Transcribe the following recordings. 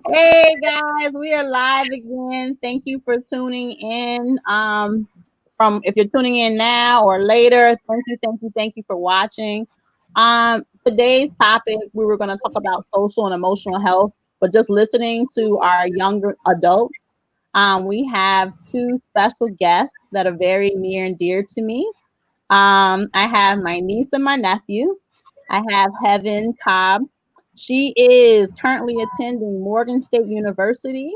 Hey guys, we are live again. Thank you for tuning in. From if you're tuning in now or later, thank you for watching. Today's topic we were going to talk about social and emotional health, but just listening to our younger adults, we have two special guests that are very near and dear to me. I have my niece and my nephew. I have Heaven Cobb. She is currently attending Morgan State University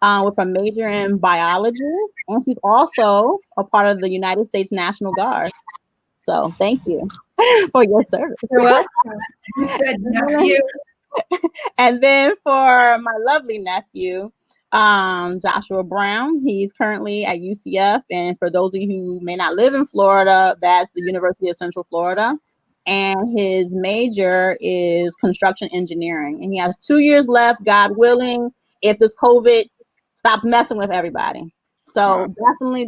with a major in biology, and she's also a part of the United States National Guard. So thank you for your service. You're welcome. You said nephew. And then for my lovely nephew, Joshua Brown. He's currently at UCF. And for those of you who may not live in Florida, that's the University of Central Florida. And his major is construction engineering. And he has 2 years left, God willing, if this COVID stops messing with everybody. So definitely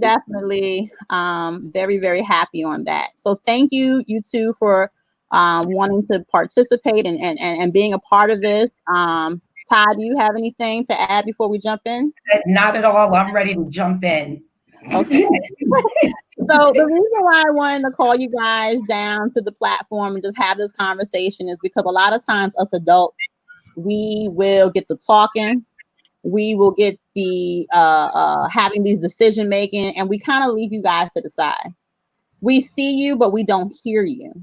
very, very happy on that. So thank you, you two, for wanting to participate and being a part of this. Todd, do you have anything to add before we jump in? Not at all. I'm ready to jump in. Okay. So the reason why I wanted to call you guys down to the platform and just have this conversation is because a lot of times us adults, we will get the talking, we will get the having these decision making, and we kind of leave you guys to the side. We see you, but we don't hear you.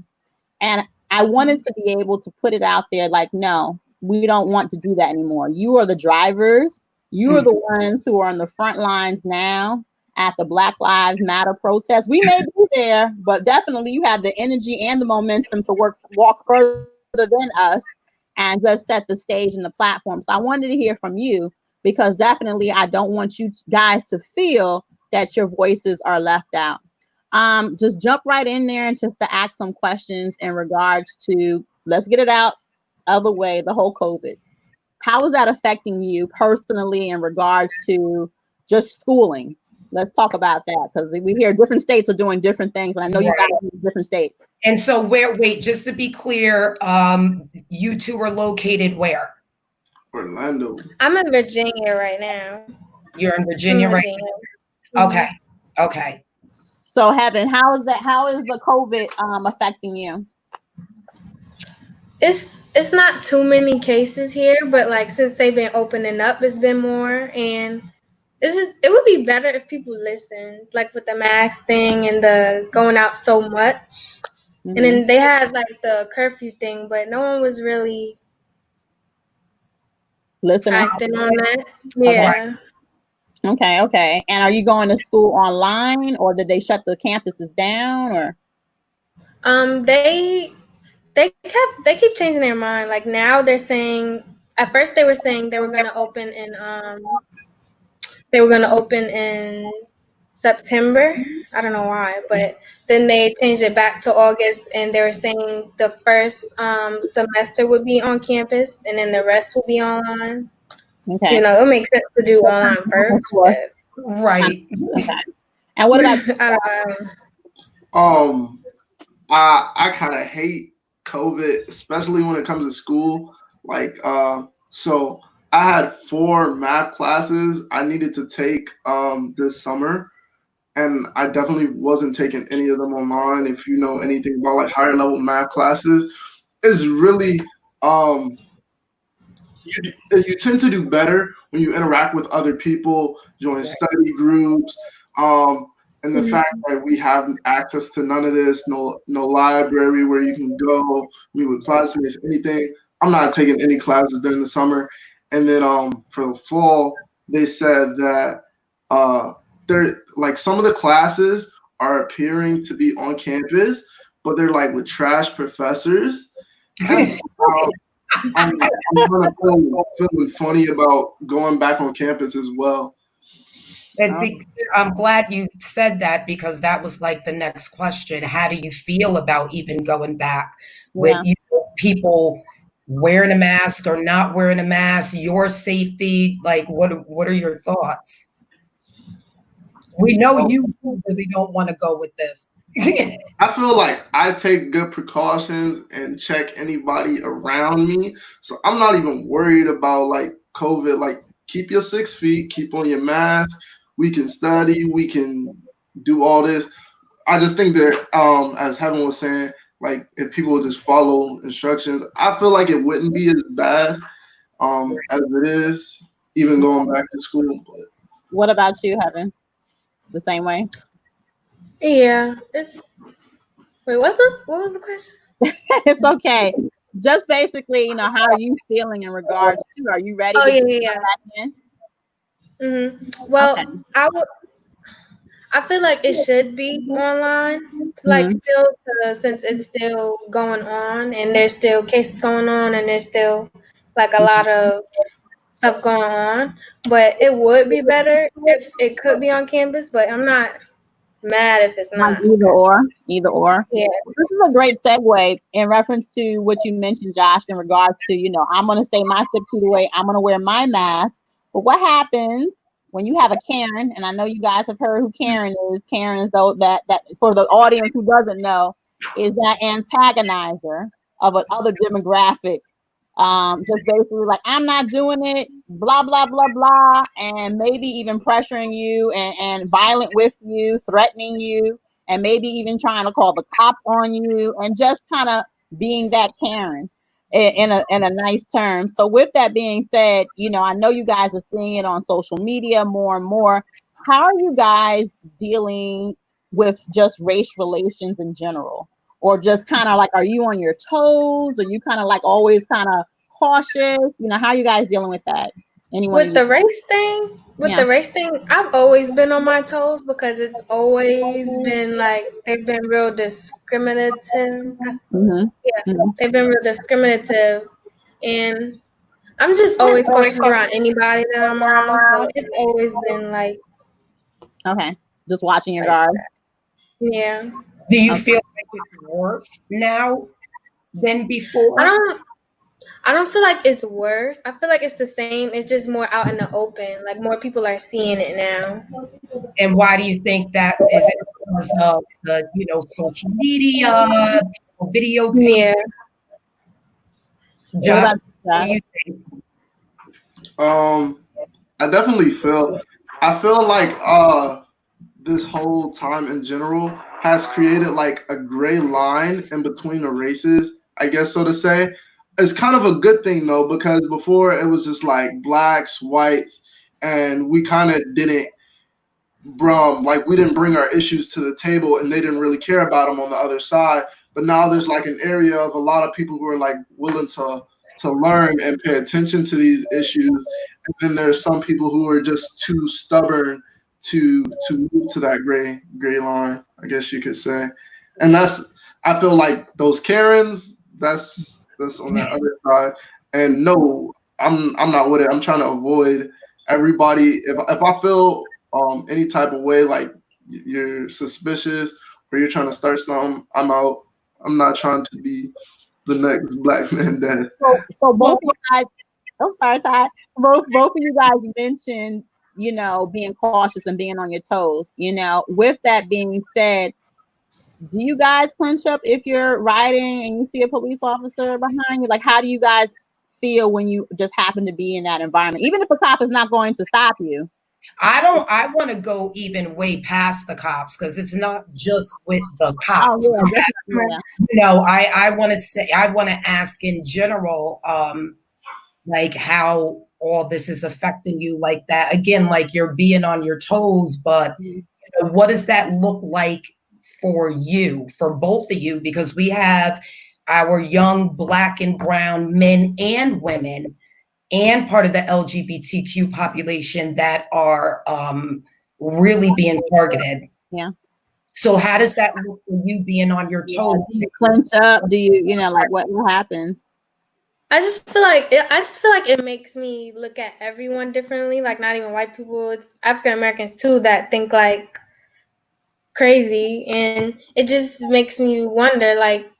And I wanted to be able to put it out there like, no, we don't want to do that anymore. You are the drivers. You are the ones who are on the front lines now at the Black Lives Matter protest. We may be there, but definitely you have the energy and the momentum to walk further than us and just set the stage and the platform. So I wanted to hear from you because definitely I don't want you guys to feel that your voices are left out. Just jump right in there and just to ask some questions in regards to, let's get it out of the way, the whole COVID. How is that affecting you personally in regards to just schooling? Let's talk about that because we hear different states are doing different things, and I know you guys are in different states. And so wait, just to be clear, you two are located where? Orlando. I'm in Virginia right now. You're in Virginia, right now? Okay. So Heaven, how is the COVID affecting you? It's not too many cases here, but like since they've been opening up, it's been more, and it would be better if people listened, like with the mask thing and the going out so much. And then they had like the curfew thing, but no one was really acting on that. Yeah. Okay. And are you going to school online, or did they shut the campuses down, or? They keep changing their mind. Like now they're saying, at first they were saying they were gonna open in September. I don't know why, but then they changed it back to August, and they were saying the first semester would be on campus, and then the rest will be online. Okay. You know, it makes sense to do online first. But... Right. Okay. And what about? I kind of hate COVID, especially when it comes to school. Like, so I had 4 math classes I needed to take this summer, and I definitely wasn't taking any of them online. If you know anything about like higher level math classes, it's really you tend to do better when you interact with other people, join study groups, and the fact that we have access to none of this, no library where you can go meet with classmates, anything. I'm not taking any classes during the summer. And then for the fall, they said that they're like some of the classes are appearing to be on campus, but they're like with trash professors. And, I'm kind of feeling funny about going back on campus as well. And see, I'm glad you said that because that was like the next question. How do you feel about even going back with people wearing a mask or not wearing a mask, your safety? Like, what are your thoughts? We know you really don't want to go with this. I feel like I take good precautions and check anybody around me. So I'm not even worried about like COVID. Like, keep your 6 feet, keep on your mask. We can study, we can do all this. I just think that, as Heaven was saying, like if people would just follow instructions, I feel like it wouldn't be as bad as it is, even going back to school. But What about you, Heaven? The same way? Yeah, it's wait. What was the question? It's okay. Just basically, how are you feeling in regards to? Are you ready Oh to yeah, jump yeah, back in? yeah. Okay. Well, I feel like it should be online to like Mhm. still to, since it's still going on and there's still cases going on and there's still like a lot of stuff going on. But it would be better if it could be on campus, but I'm not mad if it's Like not. either or, either or. Yeah. This is a great segue in reference to what you mentioned, Josh, in regards to, I'm going to stay my 6 feet away. I'm going to wear my mask. But what happens when you have a Karen? And I know you guys have heard who Karen is. Karen is though that for the audience who doesn't know, is that antagonizer of another demographic. Just basically like, I'm not doing it, blah, blah, blah, blah, and maybe even pressuring you and violent with you, threatening you, and maybe even trying to call the cops on you, and just kind of being that Karen in a nice term. So with that being said, I know you guys are seeing it on social media more and more. How are you guys dealing with just race relations in general? Or just kind of like, are you on your toes? Are you kind of like always kind of cautious? How are you guys dealing with that? Anyone of With you? the race thing, Yeah. I've always been on my toes because it's always been like they've been real discriminative. Mm-hmm. Yeah, Mm-hmm. they've been real discriminative, and I'm just always cautious around anybody that I'm around. So it's always been Okay. Just watching your like guard. yeah. Do you Okay. feel like it's worse now than I before? don't I don't feel like it's worse. I feel like it's the same. It's just more out in the open. Like more people are seeing it now. And why do you think that is? It because of the social media, videotape? Yeah. What Josh, about you, what do Josh? you think? I definitely feel. I feel like this whole time in general has created like a gray line in between the races, I guess so to say. It's kind of a good thing though, because before it was just like blacks, whites, and we kind of didn't like we didn't bring our issues to the table and they didn't really care about them on the other side. But now there's like an area of a lot of people who are like willing to learn and pay attention to these issues. And then there's some people who are just too stubborn to move to that gray line, I guess you could say. And that's, I feel like those Karens, that's on that other side. And no, I'm not with it. I'm trying to avoid everybody. If I feel any type of way like you're suspicious or you're trying to start something, I'm out. I'm not trying to be the next black man dead. So both of you guys, I'm sorry, Ty. Both of you guys mentioned, being cautious and being on your toes. With that being said, do you guys clench up if you're riding and you see a police officer behind you? Like, how do you guys feel when you just happen to be in that environment, even if a cop is not going to stop you? I want to go even way past the cops because it's not just with the Oh cops. yeah, definitely. I want to say, I want to ask in general, like how all this is affecting you like that. Again, like you're being on your toes, but Yeah. what does that look like for you, for both of you? Because we have our young black and brown men and women and part of the LGBTQ population that are really being targeted. Yeah. So how does that look for you being on your Yeah. toes? Do you clench up? Do you, like what happens? I just feel like it makes me look at everyone differently. Like not even white people, it's African Americans too that think like crazy, and it just makes me wonder. Like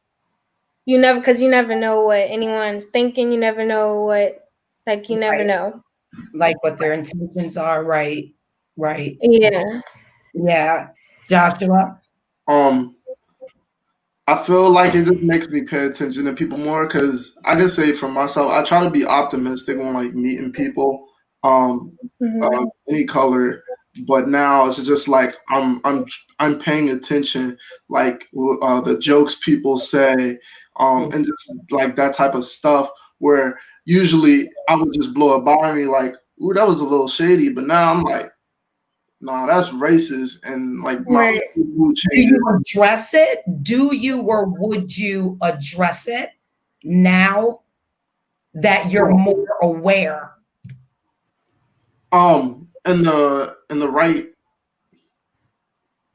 because you never know what anyone's thinking. You never know you never Right. know. Like what their intentions are, right? Right. Yeah. Yeah. Joshua? I feel like it just makes me pay attention to people more because I can say for myself, I try to be optimistic when like meeting people, um, any color. But now it's just like I'm paying attention, like the jokes people say, and just like that type of stuff. Where usually I would just blow it by me, like, "Ooh, that was a little shady," but now I'm like, "Nah, that's racist," and like my Right. mood Do changes. you address it? Do you or would you address it now that you're more aware?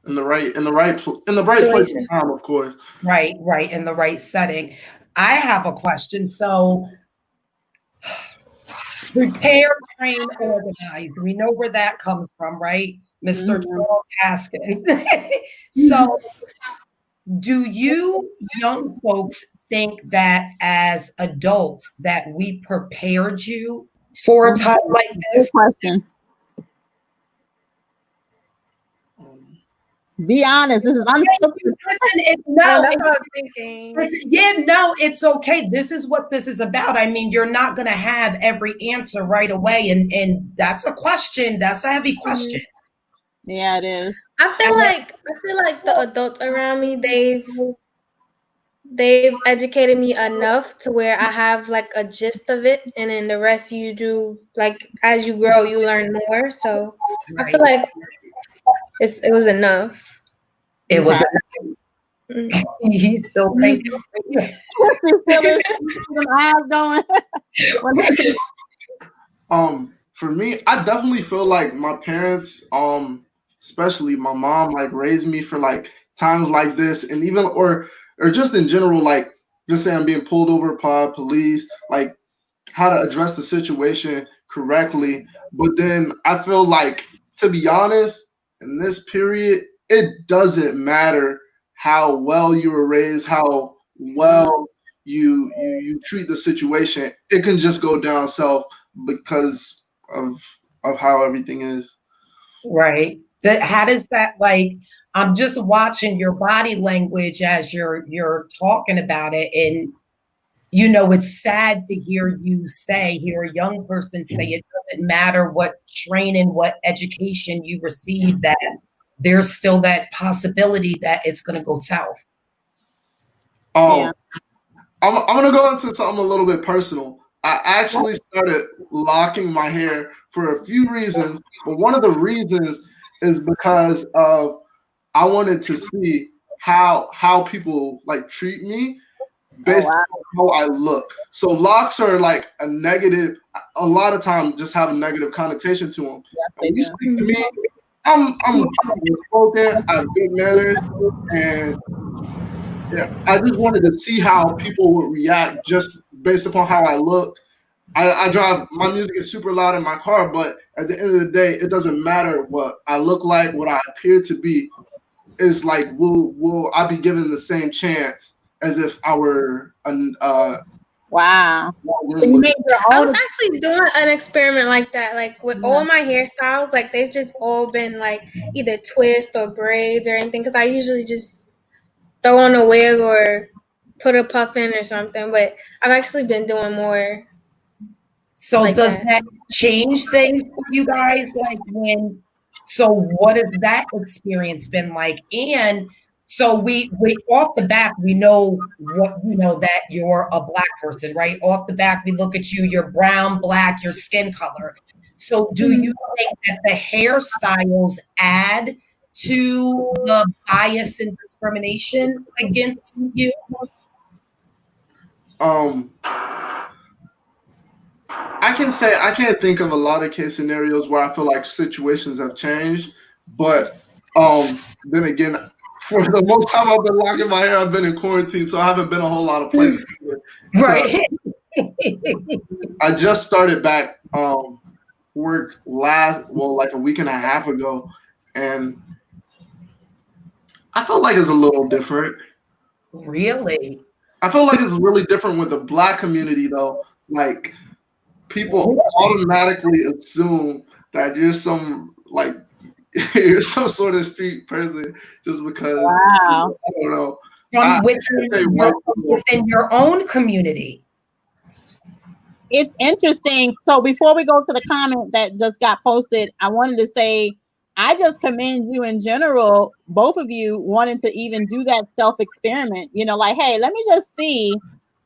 In the right place and Situation. time, of course. Right, right, in the right setting. I have a question. So, prepare, train, organize. We know where that comes from, right? Mr. Mhm. Charles Haskins. So, do you young folks think that as adults that we prepared you for a time like Good this? question. Um, Be honest. This is I'm Listen, it, no, That's what I'm thinking. yeah, no, it's okay. This is what this is about. I mean, you're not going to have every answer right away, and that's a question. That's a heavy question. Yeah, it is. I feel like the adults around me, they've educated me enough to where I have like a gist of it, and then the rest you do, like as you grow you learn more. So I feel Right. like it was enough. It was. Okay. Mm. He's still thinking. She feeling some eyes going. for me, I definitely feel like my parents, especially my mom, like raised me for like times like this, and even or just in general, like just say I'm being pulled over by police, like how to address the situation correctly. But then I feel like, to be honest, in this period, it doesn't matter how well you were raised, how well you treat the situation. It can just go down south because of of how everything is. Right. How does that like? I'm just watching your body language as you're talking about it, and you know it's sad to hear a young person say it doesn't matter what training, what education you receive, that there's still that possibility that it's going to go south. Yeah. Um, I'm gonna go into something a little bit personal. I actually started locking my hair for a few reasons, but one of the reasons is because of I wanted to see how people like treat me Oh based wow. on how I look. So locks are like a negative. A lot of times, just have a negative connotation to them. Yes, And they when you do. speak to me, I'm spoken. I have good manners, and yeah, I just wanted to see how people would react just based upon how I look. I drive my music is super loud in my car, but at the end of the day, it doesn't matter what I look like, what I appear to be. Is like will I be given the same chance as if I were an Wow. So room you looking. made your I own. was actually doing an experiment like that, like with Yeah. all my hairstyles, like they've just all been like either twist or braids or anything. Because I usually just throw on a wig or put a puff in or something. But I've actually been doing more So like does that. that change things for you guys? Like when, so what has that experience been like? And so we off the back, we know what, you know, that you're a black person, right? Off the back, we look at you, you're brown, black, your skin color. So do you think that the hairstyles add to the bias and discrimination against you? Um, I can say I can't think of a lot of case scenarios where I feel like situations have changed, but then again, for the most time I've been locking my hair, I've been in quarantine, so I haven't been a whole lot of places. To, Right. I just started back work like a week and a half ago, and I feel like it's a little different. Really? I feel like it's really different with the black community though. Like people automatically assume that you're some like you're some sort of street person just because Wow. I don't know. from within your own community? It's interesting. So before we go to the comment that just got posted, I wanted to say I just commend you in general, both of you wanting to even do that self-experiment. You know, like, hey, let me just see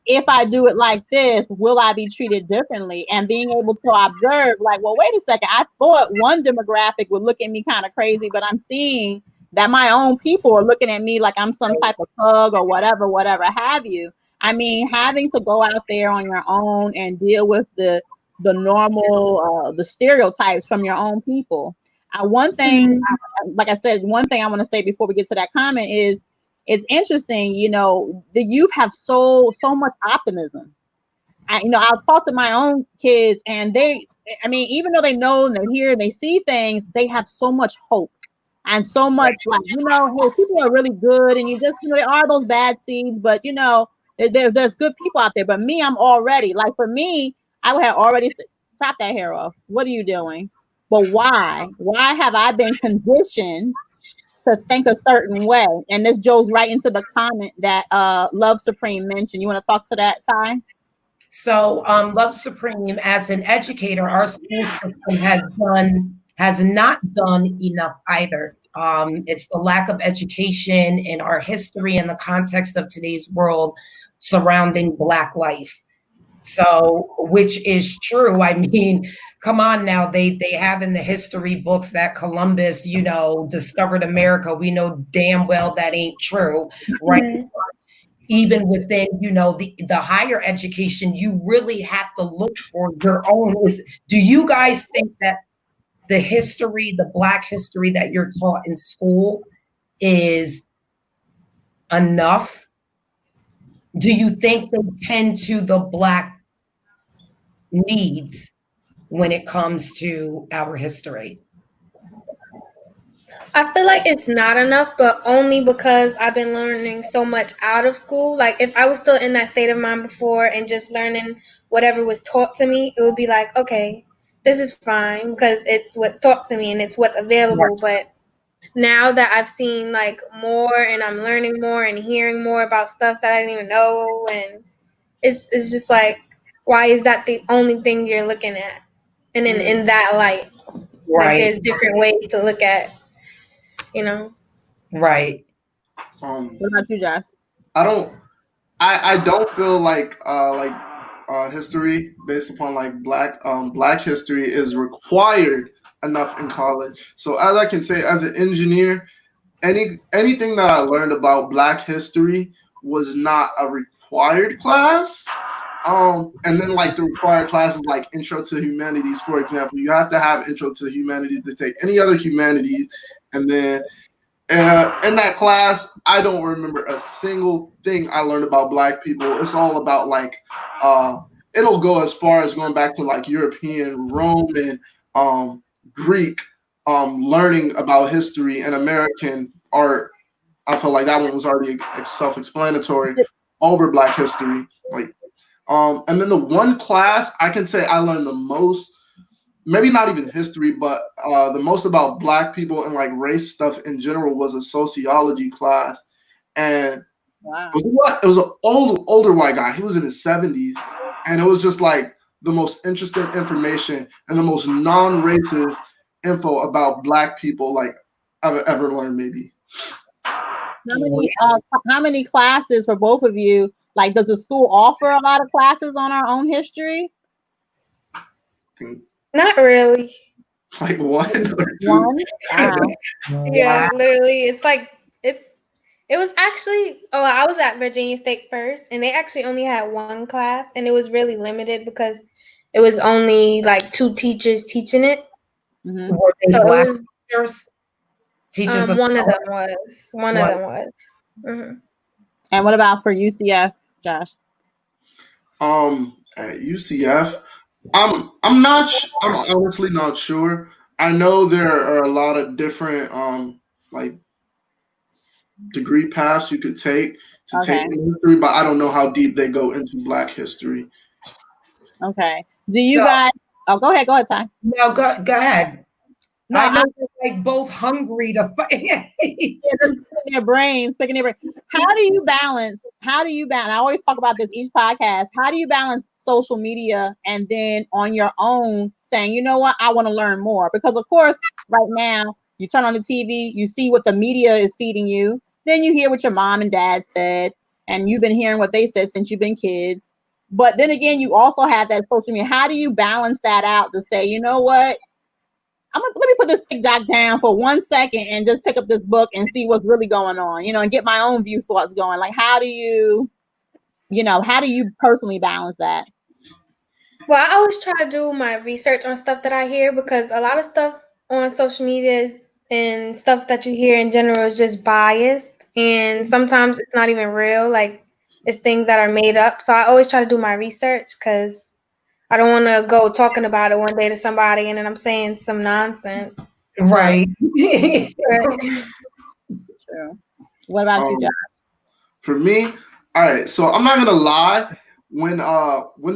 if I do it like this, will I be treated differently? And being able to observe, like, well, wait a second, I thought one demographic would look at me kind of crazy, but I'm seeing that my own people are looking at me like I'm some type of thug or whatever have you. I mean, having to go out there on your own and deal with the normal, the stereotypes from your own people. One thing, like I said, one thing I want to say before we get to that comment is, it's interesting, you know, the youth have so much optimism. I'll talk to my own kids, and I mean, even though they know and they hear and they see things, they have so much hope and so much, like, you know, hey, people are really good, and you just, you know, there are those bad seeds, but you know, there's good people out there. But me, I'm already, like, for me, I would have already chop that hair off. What are you doing? But why? Why have I been conditioned to think a certain way? And this goes right into the comment that Love Supreme mentioned. You want to talk to that, Ty? So, Love Supreme, as an educator, our school system has not done enough either. It's the lack of education in our history and the context of today's world surrounding Black life. So, which is true. I mean, come on now, they have in the history books that Columbus, you know, discovered America. We know damn well that ain't true, right? Mm-hmm. Even within, you know, the higher education, you really have to look for your own. Do you guys think that the history, the Black history that you're taught in school is enough? Do you think they tend to the Black needs when it comes to our history? I feel like it's not enough, but only because I've been learning so much out of school. Like, if I was still in that state of mind before and just learning whatever was taught to me, it would be like, okay, this is fine because it's what's taught to me and it's what's available. Right. But now that I've seen like more and I'm learning more and hearing more about stuff that I didn't even know, and it's just like, why is that the only thing you're looking at? And in that light, right. Like, there's different ways to look at, you know. Right. What about you, Josh? I don't feel like history based upon like Black history is required enough in college. So as I can say, as an engineer, anything that I learned about Black history was not a required class. And then like the required classes like Intro to Humanities, for example, you have to have Intro to Humanities to take any other humanities, and then in that class, I don't remember a single thing I learned about Black people. It's all about like, it'll go as far as going back to like European, Roman, Greek, learning about history and American art. I felt like that one was already self-explanatory over Black history. Like, and then the one class I can say I learned the most, maybe not even history, but the most about Black people and like race stuff in general was a sociology class. And wow. It was an older white guy. He was in his 70s. And it was just like the most interesting information and the most non-racist info about Black people like I've ever learned, maybe. How many classes for both of you? Like, does the school offer a lot of classes on our own history? Not really. Like one or two. One? Wow. Yeah, literally. It's like it was actually I was at Virginia State first, and they actually only had one class, and it was really limited because it was only like 2 teachers teaching it. Mm-hmm. Were they so Black teachers? One of them was. One of them was. Mm-hmm. And what about for UCF, Josh? At UCF, I'm honestly not sure. I know there are a lot of different like degree paths you could take to take in history, but I don't know how deep they go into Black history. Okay. Do you guys? Oh, go ahead, Ty. No, go ahead. No, I know they're like both hungry to fight. Yeah, they're picking their brains, picking their brains. How do you balance? I always talk about this each podcast. How do you balance social media and then on your own saying, you know what, I want to learn more? Because of course, right now you turn on the TV, you see what the media is feeding you, then you hear what your mom and dad said, and you've been hearing what they said since you've been kids. But then again, you also have that social media. How do you balance that out to say, you know what? Let me put this TikTok down for 1 second and just pick up this book and see what's really going on, and get my own view thoughts going. Like, how do you personally balance that? Well, I always try to do my research on stuff that I hear, because a lot of stuff on social media and stuff that you hear in general is just biased, and sometimes it's not even real. Like, it's things that are made up. So I always try to do my research, because I don't want to go talking about it one day to somebody and then I'm saying some nonsense. Right. True. What about you, Josh? For me, all right. So I'm not gonna lie. When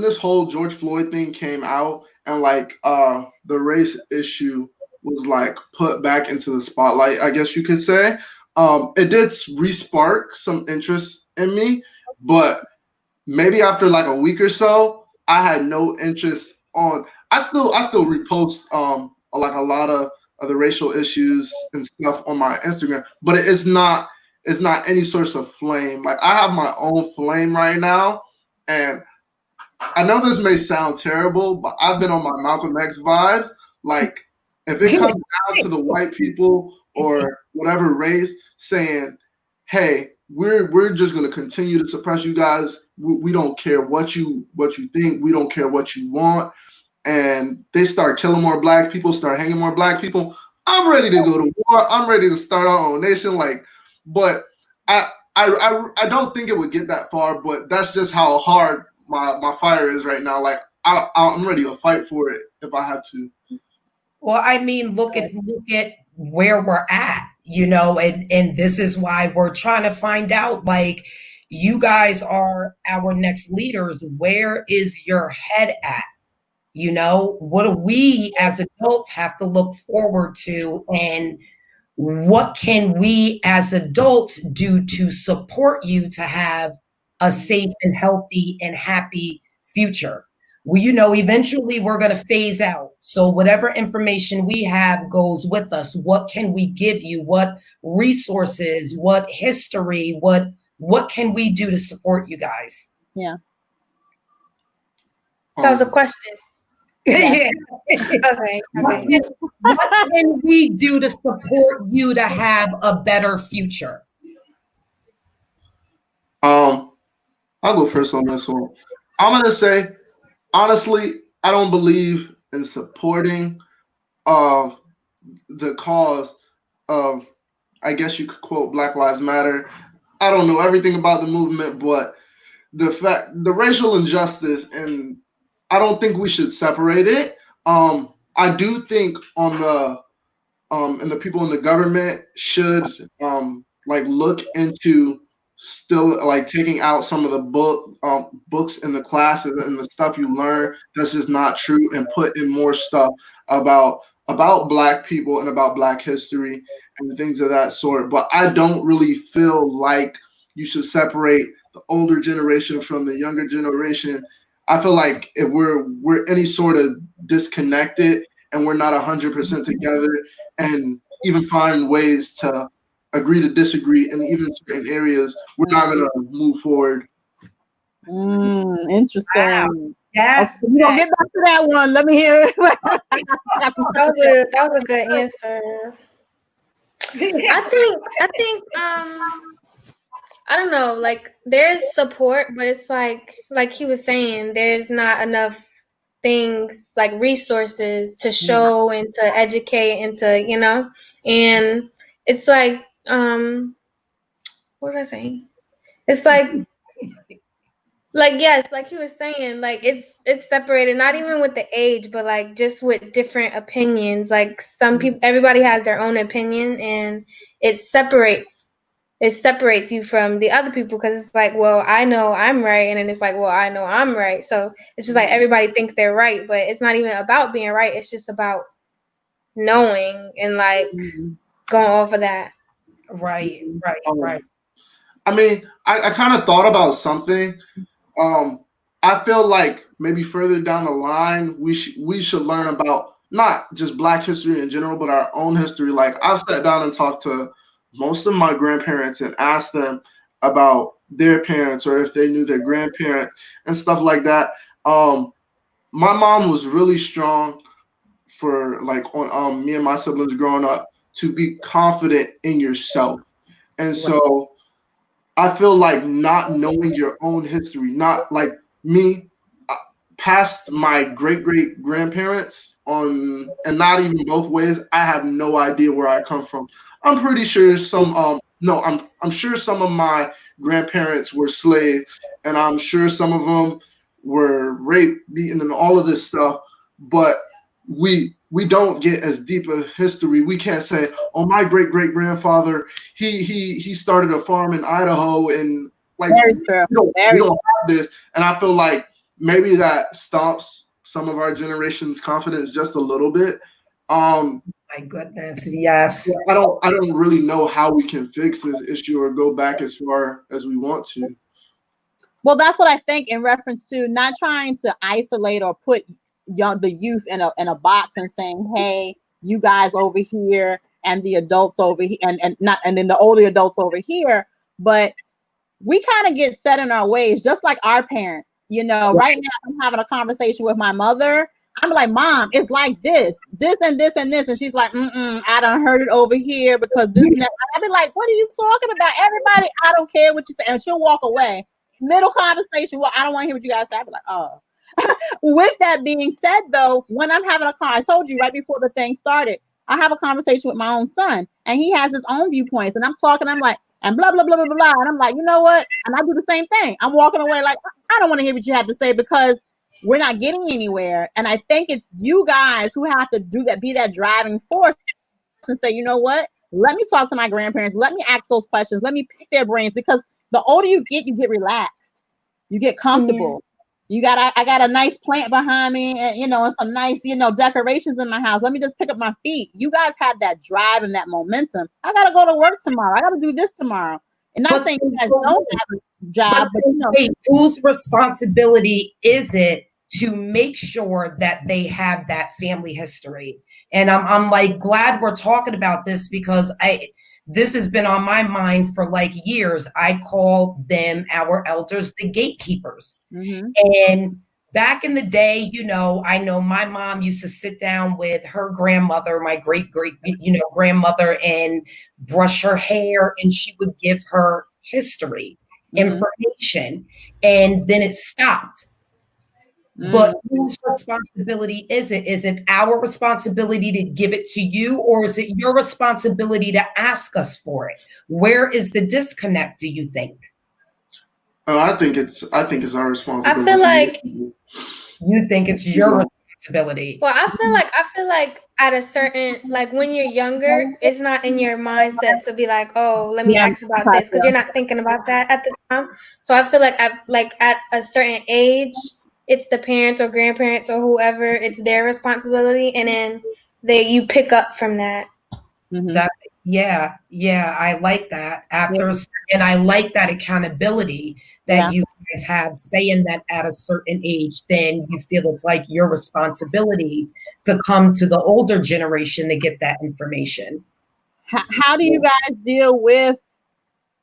this whole George Floyd thing came out and like the race issue was like put back into the spotlight, I guess you could say, it did re-spark some interest in me. But maybe after like a week or so, I had no interest on. I still repost like a lot of the racial issues and stuff on my Instagram, but it's not any source of flame. Like I have my own flame right now, and I know this may sound terrible, but I've been on my Malcolm X vibes. Like if it comes down to the white people or whatever race saying, "Hey, we're just going to continue to suppress you guys. We don't care what you think. We don't care what you want." And they start killing more black people, start hanging more black people. I'm ready to go to war. I'm ready to start our own nation. Like, but I don't think it would get that far. But that's just how hard my fire is right now. Like I'm ready to fight for it if I have to. Well, I mean, look at where we're at, and this is why we're trying to find out, like, you guys are our next leaders. Where is your head at? What do we as adults have to look forward to, and what can we as adults do to support you to have a safe and healthy and happy future? Well, eventually we're going to phase out. So whatever information we have goes with us. What can we give you? What resources, what history, what can we do to support you guys? Yeah. That was a question. Yeah. Okay. What can we do to support you to have a better future? I'll go first on this one. I'm gonna say, honestly, I don't believe in supporting of the cause of, I guess you could quote, Black Lives Matter. I don't know everything about the movement, but the racial injustice, and I don't think we should separate it. I do think and the people in the government should like look into still like taking out some of the books in the classes and the stuff you learn that's just not true, and put in more stuff about black people and about black history and things of that sort. But I don't really feel like you should separate the older generation from the younger generation. I feel like if we're any sort of disconnected and we're not 100% together, and even find ways to agree to disagree in even certain areas, we're not going to move forward. Interesting. Wow. Yes. Okay, we're going to get back to that one. Let me hear it. That was a good answer. I think I don't know, like there's support, but it's like he was saying, there's not enough things like resources to show and to educate and to, and it's like what was I saying? It's like yes, like he was saying, like it's separated, not even with the age, but like just with different opinions. Like some people, everybody has their own opinion, and it separates you from the other people, because it's like, well, I know I'm right, and then it's like, well, I know I'm right. So it's just like everybody thinks they're right, but it's not even about being right. It's just about knowing and like going off of that. Right. I mean, I kind of thought about something. I feel like maybe further down the line, we should learn about not just Black history in general, but our own history. Like I've sat down and talked to most of my grandparents and asked them about their parents or if they knew their grandparents and stuff like that. My mom was really strong for like on me and my siblings growing up to be confident in yourself, and so I feel like not knowing your own history, not like me, past my great grandparents on, and not even both ways. I have no idea where I come from. I'm pretty sure some no, I'm sure some of my grandparents were slaves, and I'm sure some of them were raped, beaten, and all of this stuff. But we don't get as deep a history. We can't say, oh, my great grandfather he started a farm in Idaho, and like we don't have this. And I feel like maybe that stops some of our generation's confidence just a little bit. My goodness, yes. I don't really know how we can fix this issue or go back as far as we want to. Well, that's what I think in reference to not trying to isolate or put the youth in a box and saying, hey, you guys over here and the adults over here and then the older adults over here, but we kind of get set in our ways, just like our parents. You know, right now I'm having a conversation with my mother. I'm like, Mom, it's like this and this and this. And she's like, I done heard it over here because this and that. I'll be like, what are you talking about? Everybody, I don't care what you say. And she'll walk away. Middle conversation. Well, I don't want to hear what you guys say. I'll be like, oh. With that being said, though, when I'm having a I told you right before the thing started, I have a conversation with my own son, and he has his own viewpoints. And I'm talking, I'm like, and blah, blah, blah, blah, blah, blah. And I'm like, you know what? And I do the same thing. I'm walking away like, I don't want to hear what you have to say because we're not getting anywhere. And I think it's you guys who have to do that, be that driving force and say, you know what? Let me talk to my grandparents. Let me ask those questions. Let me pick their brains, because the older you get relaxed. You get comfortable. I got a nice plant behind me and, and some nice, decorations in my house. Let me just pick up my feet. You guys have that drive and that momentum. I got to go to work tomorrow. I got to do this tomorrow. And not saying you guys don't have a job, but whose responsibility is it to make sure that they have that family history? And I'm like glad we're talking about this because this has been on my mind for like years. I call them, our elders, the gatekeepers. Mm-hmm. And back in the day, I know my mom used to sit down with her grandmother, my great grandmother, and brush her hair, and she would give her history, information, and then it stopped. But whose responsibility is it? Is it our responsibility to give it to you, or is it your responsibility to ask us for it? Where is the disconnect, do you think? I think it's our responsibility. I feel like you think it's your responsibility. Well, I feel like at a certain, like when you're younger, it's not in your mindset to be like, oh, let me ask about this, because you're not thinking about that at the time. So I feel like at a certain age, it's the parents or grandparents or whoever, it's their responsibility, and then you pick up from that. Mm-hmm. I like that. And I like that accountability that you guys have, saying that at a certain age, then you feel it's like your responsibility to come to the older generation to get that information. How do you guys deal with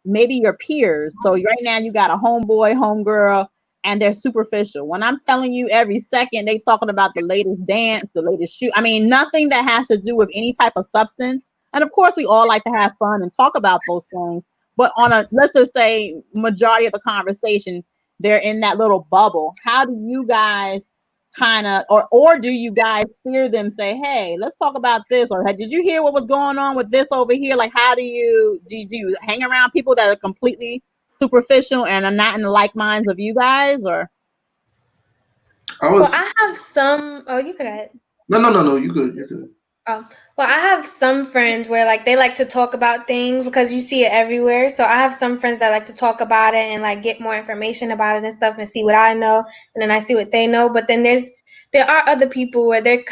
maybe your peers? So right now you got a homeboy, homegirl, and they're superficial. When I'm telling you every second they talking about the latest dance, the latest shoe. I mean, nothing that has to do with any type of substance. And of course, we all like to have fun and talk about those things. But let's just say majority of the conversation, they're in that little bubble. How do you guys kind of, or do you guys hear them say, hey, let's talk about this? Or did you hear what was going on with this over here? Like, how do you hang around people that are completely superficial and are not in the like minds of you guys? Or I have some. Oh, you could add. No, you good. You're good. Oh, well, I have some friends where like they like to talk about things because you see it everywhere. So I have some friends that like to talk about it and like get more information about it and stuff and see what I know, and then I see what they know. But then there are other people where they're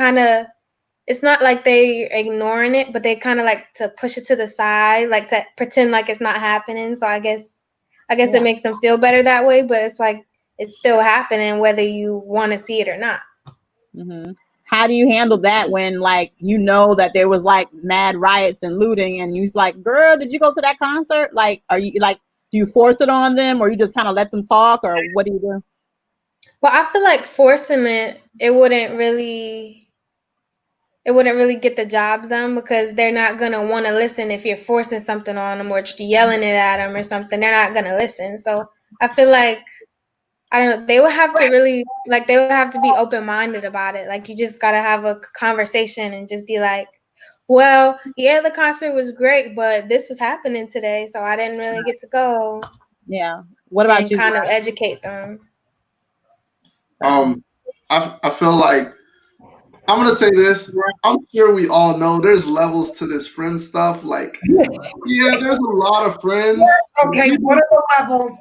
it's not like they ignoring it, but they kind of like to push it to the side, like to pretend like it's not happening. So I guess it makes them feel better that way, but it's like it's still happening whether you want to see it or not. Mm-hmm. How do you handle that when, like, you know that there was like mad riots and looting, and you's like, girl, did you go to that concert? Like, are you like, do you force it on them, or you just kind of let them talk, or what do you do? Well, I feel like forcing it wouldn't really get the job done, because they're not gonna want to listen if you're forcing something on them or yelling it at them or something. They're not gonna listen. So I feel like, I don't know, they would have to really, like, they would have to be open-minded about it. Like, you just gotta have a conversation and just be like, well, yeah, the concert was great, but this was happening today, so I didn't really get to go. Yeah. What about And you? kind of educate them. I feel like I'm gonna say this. I'm sure we all know there's levels to this friend stuff. Like, yeah, there's a lot of friends. Okay, what are the levels?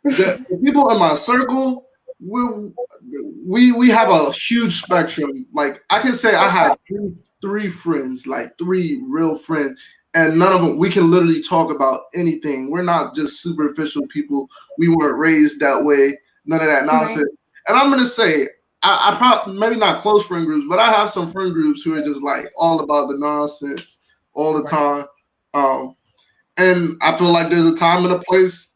The people in my circle, we have a huge spectrum. Like, I can say I have three friends, like three real friends, and none of them we can literally talk about anything. We're not just superficial people. We weren't raised that way. None of that nonsense. Right. And I'm gonna say, I probably maybe not close friend groups, but I have some friend groups who are just like all about the nonsense all the time. And I feel like there's a time and a place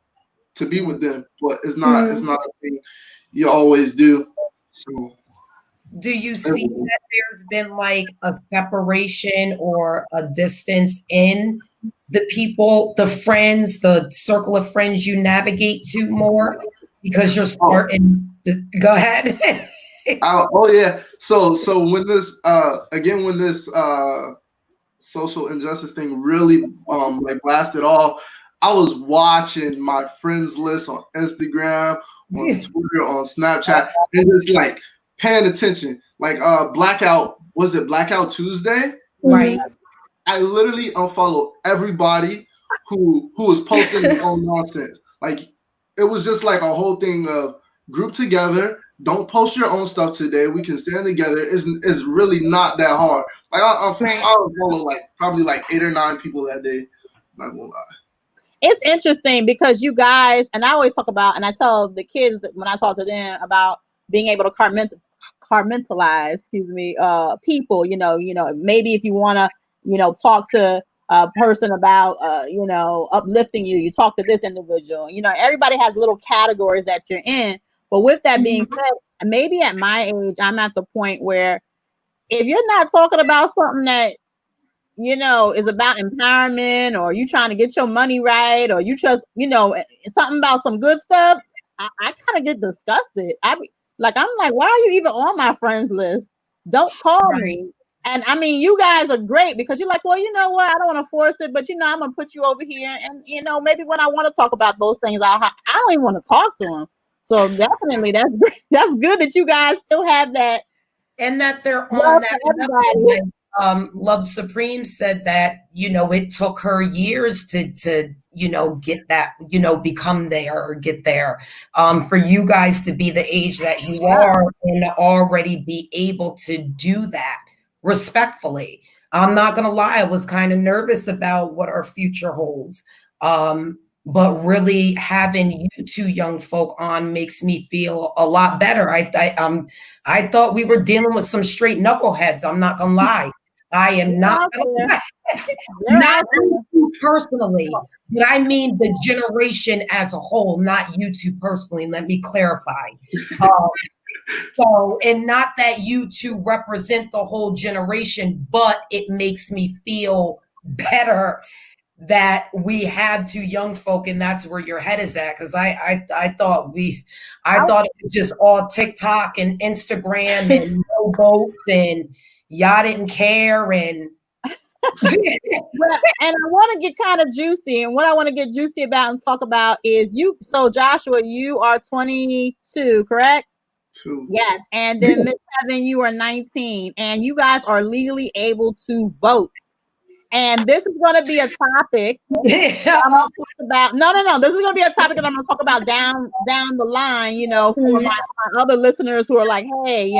to be with them, but it's not a thing you always do. So do you see that there's been like a separation or a distance in the people, the friends, the circle of friends you navigate to more because you're starting to go ahead? Oh yeah. So when this social injustice thing really like blasted off, I was watching my friends list on Instagram, on Twitter, on Snapchat, and just like paying attention. Like Blackout, was it Blackout Tuesday? Right. I literally unfollowed everybody who was posting their own nonsense. Like, it was just like a whole thing of group together. Don't post your own stuff today. We can stand together. It's really not that hard. Like, I'll follow like probably like 8 or 9 people that day. Not gonna lie. It's interesting because you guys, and I always talk about, and I tell the kids that when I talk to them about being able to compartmentalize, people, maybe if you want to, talk to a person about, uplifting you talk to this individual, everybody has little categories that you're in. But with that being said, maybe at my age, I'm at the point where if you're not talking about something that, is about empowerment, or you trying to get your money right, or you just, something about some good stuff, I kind of get disgusted. I'm like, why are you even on my friends list? Don't call me. And I mean, you guys are great because you're like, well, you know what? I don't want to force it, but I'm gonna put you over here, and maybe when I want to talk about those things, I don't even want to talk to them. So definitely, that's great. That's good that you guys still have that, and that they're on that level. Love Supreme said that, it took her years to get that, become there or get there. For you guys to be the age that you are and already be able to do that respectfully. I'm not going to lie. I was kind of nervous about what our future holds. But really having you two young folk on makes me feel a lot better. I thought we were dealing with some straight knuckleheads. I'm not going to lie. I am not you personally, but I mean the generation as a whole, not you two personally. Let me clarify. And not that you two represent the whole generation, but it makes me feel better that we had 2 young folk, and that's where your head is at. Because I thought it was just all TikTok and Instagram and no boats, and y'all didn't care. And and I want to get kind of juicy, and what I want to get juicy about and talk about is you. So Joshua, you are 22, correct? 2. Yes, and then Miss Heaven, you are 19, and you guys are legally able to vote. And this is going to be a topic I'm going to talk about. No. This is going to be a topic that I'm going to talk about down the line, for my other listeners who are like, hey,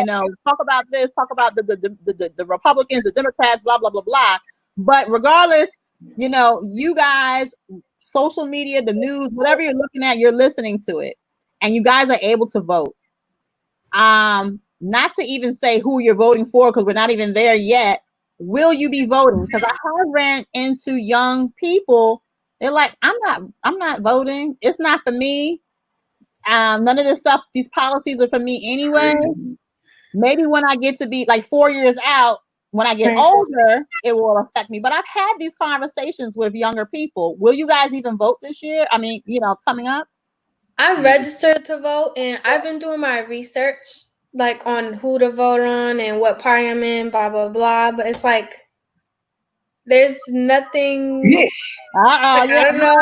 talk about this, talk about the Republicans, the Democrats, blah, blah, blah, blah. But regardless, you guys, social media, the news, whatever you're looking at, you're listening to it. And you guys are able to vote. Not to even say who you're voting for, because we're not even there yet. Will you be voting? Because I have ran into young people. They're like, I'm not voting. It's not for me. None of this stuff, these policies are for me anyway. Maybe when I get to be like 4 years out, when I get older, it will affect me. But I've had these conversations with younger people. Will you guys even vote this year? I mean, coming up? I registered to vote, and I've been doing my research, like on who to vote on and what party I'm in, blah blah blah. But it's like there's nothing. I don't know.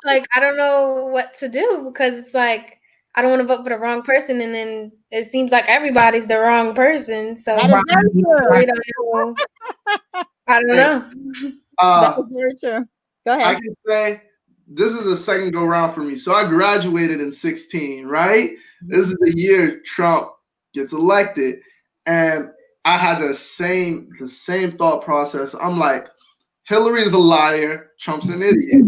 Like I don't know what to do, because it's like I don't want to vote for the wrong person, and then it seems like everybody's the wrong person. So that is very true. We don't know. I don't know. That is very true. Go ahead. I can say this is the second go round for me. So I graduated in 2016, right? This is the year Trump gets elected, and I had the same thought process. I'm like, Hillary is a liar, Trump's an idiot.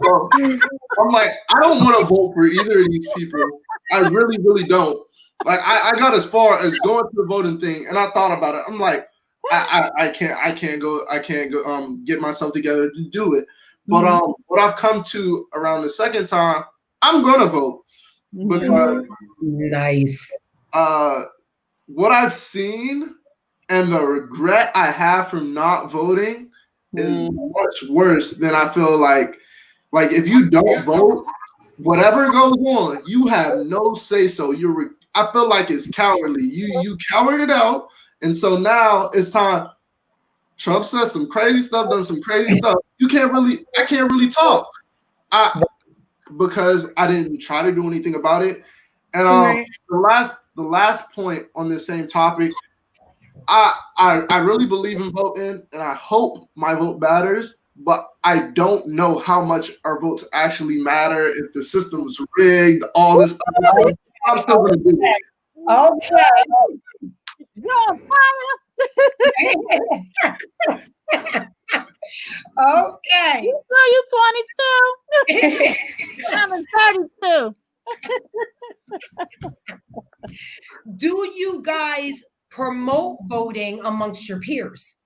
So I'm like, I don't want to vote for either of these people. I really, really don't. Like, I got as far as going to the voting thing, and I thought about it. I'm like, I can't go get myself together to do it. But what I've come to around the second time, I'm gonna vote because nice. What I've seen and the regret I have from not voting is much worse than I feel like if you don't vote, whatever goes on, you have no say so. I feel like it's cowardly. You cowarded out, and so now it's time. Trump said some crazy stuff, done some crazy stuff. I can't really talk. Because I didn't try to do anything about it. And the last point on this same topic, I really believe in voting, and I hope my vote matters, but I don't know how much our votes actually matter, if the system is rigged, all this other stuff. I'm still going to do it. Okay. You're on fire. Okay. You're 22. I'm 32. Do you guys promote voting amongst your peers?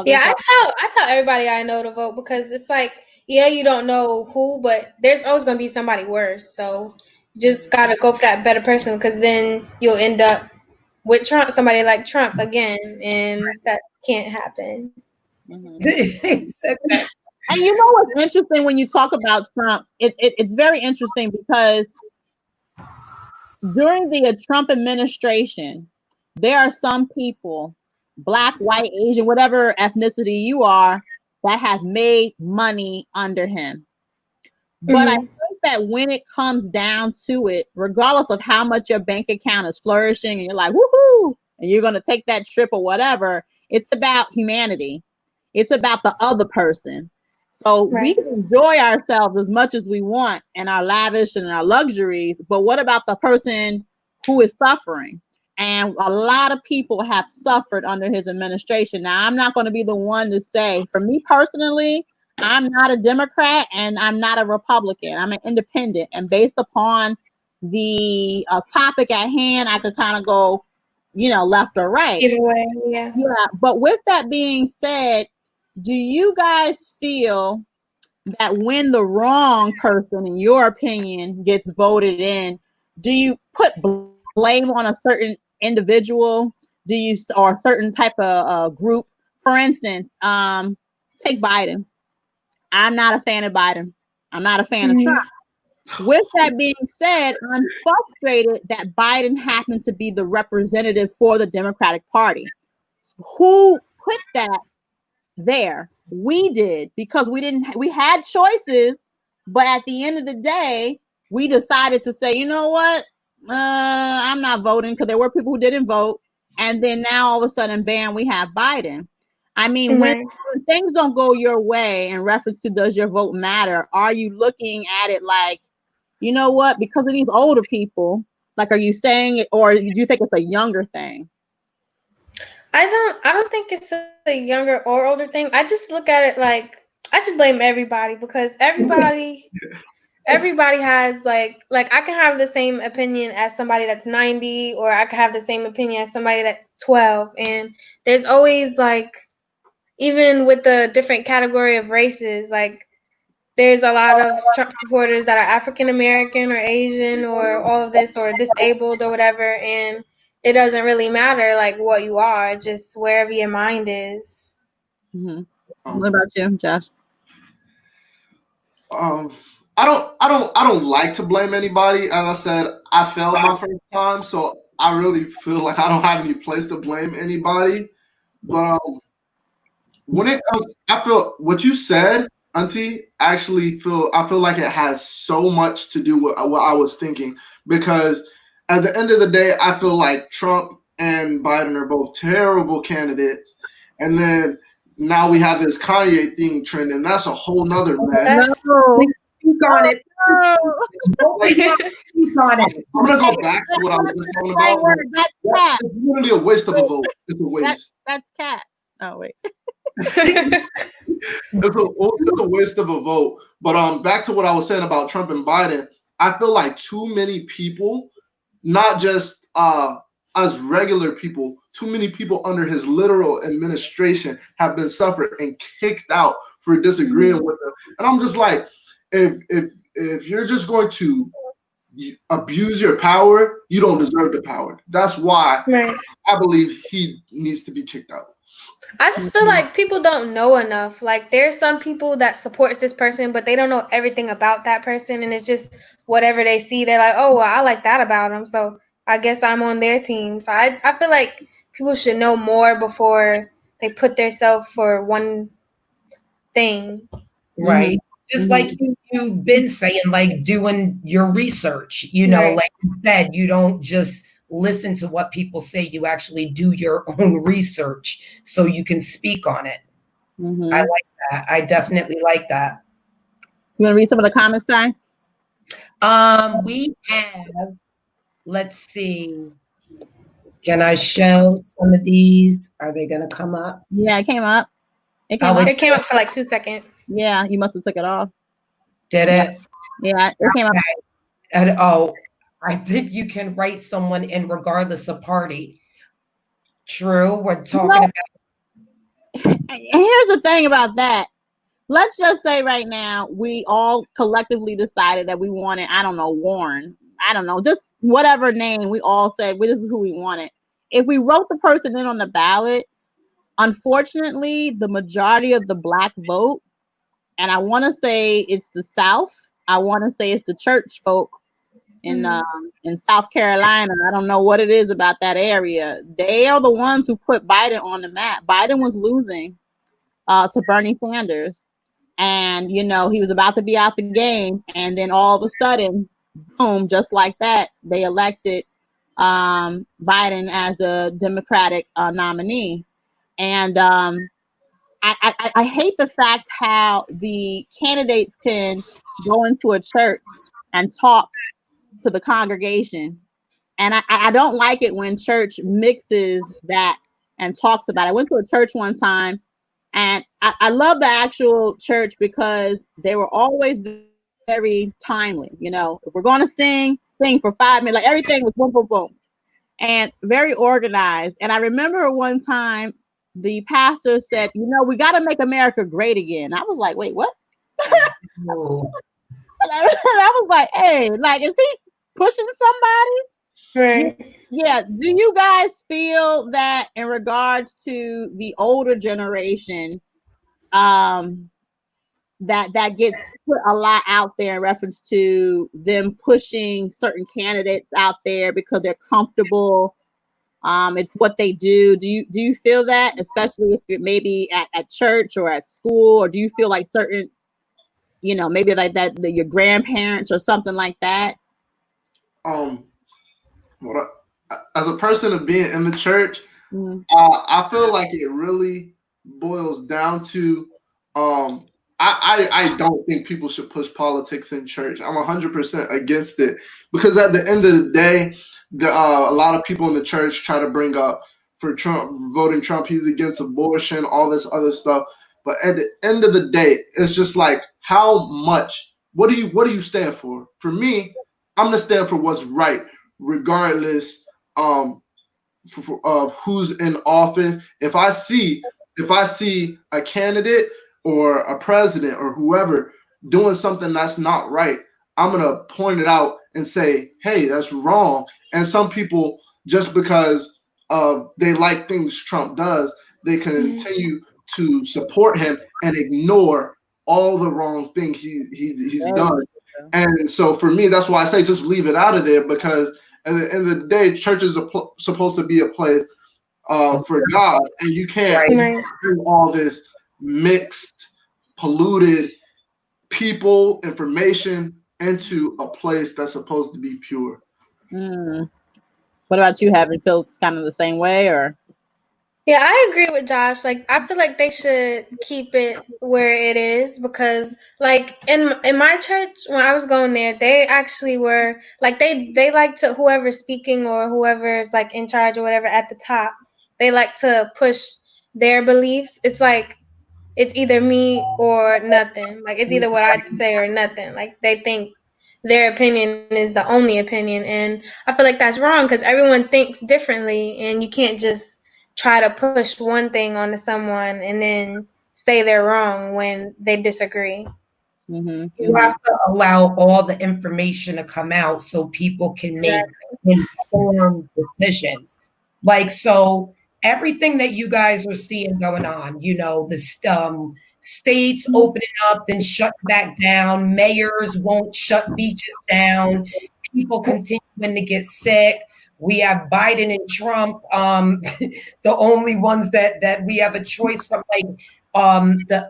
Yeah, I tell everybody I know to vote, because it's like, yeah, you don't know who, but there's always gonna be somebody worse. So you just gotta go for that better person, because then you'll end up with Trump, somebody like Trump again, and that can't happen. Okay. And you know what's interesting when you talk about Trump? It's very interesting because during the Trump administration, there are some people, Black, white, Asian, whatever ethnicity you are, that have made money under him. But I think that when it comes down to it, regardless of how much your bank account is flourishing and you're like, woohoo, and you're going to take that trip or whatever, it's about humanity. It's about the other person. So we can enjoy ourselves as much as we want and our lavish and our luxuries, but what about the person who is suffering? And a lot of people have suffered under his administration. Now, I'm not going to be the one to say, for me personally, I'm not a Democrat and I'm not a Republican. I'm an independent. And based upon the topic at hand, I could kind of go, left or right. Either way, yeah. But with that being said, do you guys feel that when the wrong person, in your opinion, gets voted in, do you put blame on a certain individual? Or a certain type of group? For instance, take Biden. I'm not a fan of Biden. I'm not a fan of Trump. With that being said, I'm frustrated that Biden happened to be the representative for the Democratic Party. Who put that there? We did, because we had choices, but at the end of the day, we decided to say, you know what? I'm not voting, because there were people who didn't vote. And then now all of a sudden, bam, we have Biden. I mean, when things don't go your way in reference to does your vote matter, are you looking at it like, you know what, because of these older people, like, are you saying it, or do you think it's a younger thing? I don't think it's a younger or older thing. I just look at it like I just blame everybody because everybody has like I can have the same opinion as somebody that's 90, or I can have the same opinion as somebody that's 12, and there's always like, even with the different category of races, like there's a lot of Trump supporters that are African American or Asian or all of this or disabled or whatever, and it doesn't really matter like what you are, just wherever your mind is. Mm-hmm. What about you, Josh? I don't like to blame anybody. As I said, I failed my first time, so I really feel like I don't have any place to blame anybody. But when it comes, I feel what you said, Auntie. I feel like it has so much to do with what I was thinking, because at the end of the day, I feel like Trump and Biden are both terrible candidates, and then now we have this Kanye thing trending. That's a whole nother mess. No. Speak on it. Speak on it. I'm gonna go back to what I was just talking about. That's cat. It's literally a waste of a vote. It's a waste. That's cat. Oh wait. It's a waste of a vote. But back to what I was saying about Trump and Biden. I feel like too many people, not just us regular people, too many people under his literal administration have been suffered and kicked out for disagreeing with him. And I'm just like, if you're just going to abuse your power, you don't deserve the power. That's why I believe he needs to be kicked out. I just feel like people don't know enough. Like there's some people that supports this person, but they don't know everything about that person, and it's just whatever they see, they're like, oh, well, I like that about them, so I guess I'm on their team. So I feel like people should know more before they put themselves for one thing. Right. Just like you've been saying, like doing your research, you know, like you said, you don't just listen to what people say, you actually do your own research so you can speak on it. I like that. I definitely like that. You want to read some of the comments, Ty? We have, let's see. Can I show some of these? Are they going to come up? Yeah, it came up. It came up for like 2 seconds. Yeah, you must have took it off. Did it? Yeah, it came up. And I think you can write someone in regardless of party. True. We're talking about. And here's the thing about that. Let's just say right now, we all collectively decided that we wanted, I don't know, Warren. I don't know, just whatever name we all said, this is who we wanted. If we wrote the person in on the ballot, unfortunately, the majority of the Black vote, and I want to say it's the South, I want to say it's the church folk in South Carolina. I don't know what it is about that area. They are the ones who put Biden on the map. Biden was losing to Bernie Sanders. And, you know, he was about to be out the game. And then all of a sudden, boom, just like that, they elected Biden as the Democratic nominee. And I hate the fact how the candidates can go into a church and talk to the congregation. And I don't like it when church mixes that and talks about it. I went to a church one time, and I love the actual church because they were always very timely. You know, if we're going to sing for 5 minutes, like everything was boom, boom, boom, and very organized. And I remember one time the pastor said, you know, we got to make America great again. I was like, wait, what? And I was like, hey, like, is he pushing somebody? Right. Yeah. Do you guys feel that in regards to the older generation, that gets put a lot out there in reference to them pushing certain candidates out there because they're comfortable? It's what they do. Do you feel that, especially if you're maybe at church or at school, or do you feel like certain, you know, maybe like that your grandparents or something like that? As a person of being in the church, I feel like it really boils down to I don't think people should push politics in church. I'm 100% against it because at the end of the day, a lot of people in the church try to bring up for Trump, voting Trump, he's against abortion, all this other stuff. But at the end of the day, it's just like how much. What do you stand for? For me, I'm gonna stand for what's right, regardless of who's in office. If I see a candidate or a president or whoever doing something that's not right, I'm gonna point it out and say, "Hey, that's wrong." And some people, just because they like things Trump does, they continue to support him and ignore all the wrong things he's done. And so for me, that's why I say just leave it out of there because at the end of the day, church is supposed to be a place for God, and you can't bring all this mixed, polluted people, information into a place that's supposed to be pure. What about you? Have you felt kind of the same way, or? Yeah, I agree with Josh. Like, I feel like they should keep it where it is because, like, in my church when I was going there, they actually were like they like to whoever's speaking or whoever's like in charge or whatever at the top. They like to push their beliefs. It's like it's either me or nothing. Like it's either what I say or nothing. Like they think their opinion is the only opinion, and I feel like that's wrong because everyone thinks differently, and you can't just try to push one thing onto someone and then say they're wrong when they disagree. You have to allow all the information to come out so people can make informed decisions. Like, so everything that you guys are seeing going on, the states opening up, then shutting back down, mayors won't shut beaches down, people continuing to get sick. We have Biden and Trump, the only ones that we have a choice from, like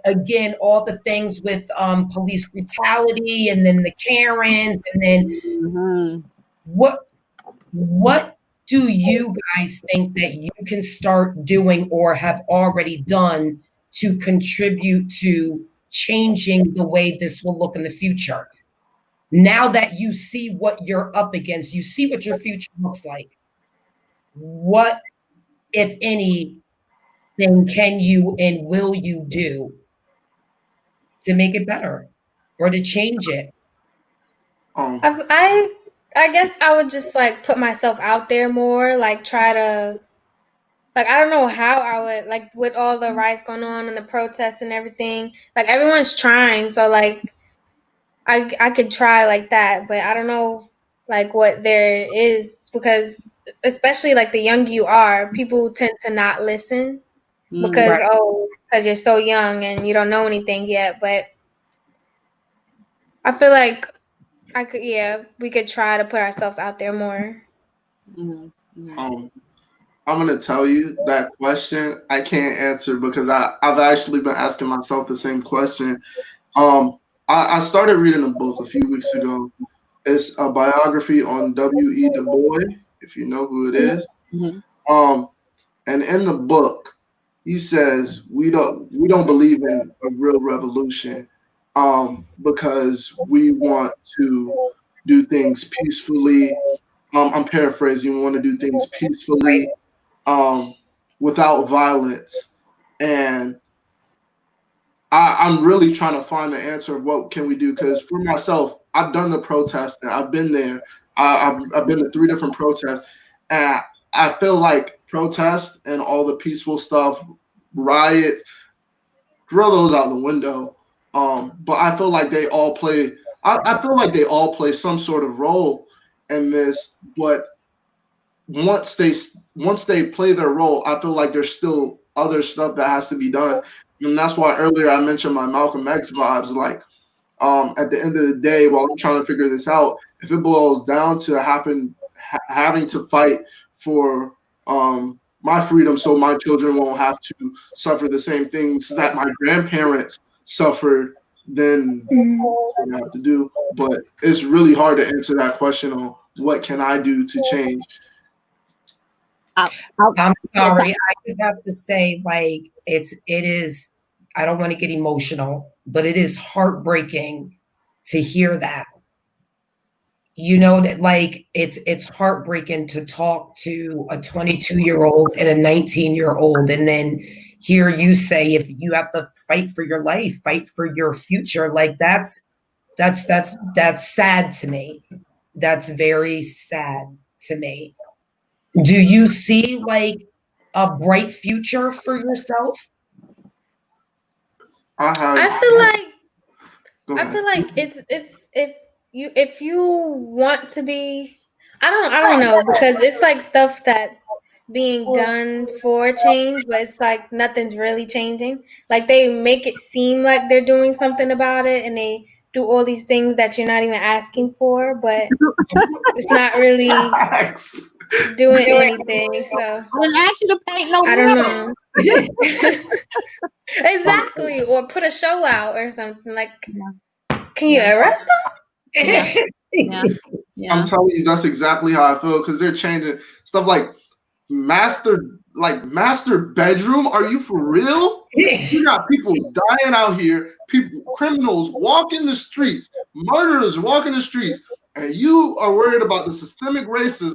again, all the things with police brutality, and then the Karens, and then what do you guys think that you can start doing or have already done to contribute to changing the way this will look in the future? Now that you see what you're up against, you see what your future looks like. What, if anything, can you and will you do to make it better or to change it? I guess I would just like put myself out there more, like try to like I don't know how I would like with all the riots going on and the protests and everything. Like everyone's trying, so like I could try like that, but I don't know like what there is because especially like the younger you are, people tend to not listen because because you're so young and you don't know anything yet. But I feel like we could try to put ourselves out there more. I'm gonna tell you that question I can't answer because I've actually been asking myself the same question. I started reading a book a few weeks ago. It's a biography on W.E. Du Bois, if you know who it is. And in the book, he says we don't believe in a real revolution because we want to do things peacefully. I'm paraphrasing. We want to do things peacefully, without violence. And I'm really trying to find the answer of what can we do. Because for myself, I've done the protesting. I've been there. I've been to 3 different protests, and I feel like protests and all the peaceful stuff, riots, throw those out the window. But I feel like they all play. I feel like they all play some sort of role in this. But once they play their role, I feel like there's still other stuff that has to be done, and that's why earlier I mentioned my Malcolm X vibes. Like, at the end of the day, while I'm trying to figure this out, if it boils down to having to fight for my freedom, so my children won't have to suffer the same things that my grandparents suffered, then that's what I have to do. But it's really hard to answer that question on what can I do to change. I'm sorry. I just have to say, like, it is, I don't want to get emotional, but it is heartbreaking to hear that. You know, that like it's heartbreaking to talk to a 22-year-old and a 19-year-old, and then hear you say if you have to fight for your life, fight for your future. Like that's sad to me. That's very sad to me. Do you see like a bright future for yourself? I Go feel ahead. like it's if you want to be, I don't know, because it's like stuff that's being done for change, but it's like nothing's really changing. Like they make it seem like they're doing something about it, and they do all these things that you're not even asking for, but it's not really doing anything. So I didn't ask you to paint no I don't mural. know. Exactly, or put a show out or something. Like, can you arrest them? Yeah. I'm telling you, that's exactly how I feel because they're changing stuff like master bedroom. Are you for real? You got people dying out here, criminals walking the streets, murderers walking the streets, and you are worried about the systemic racism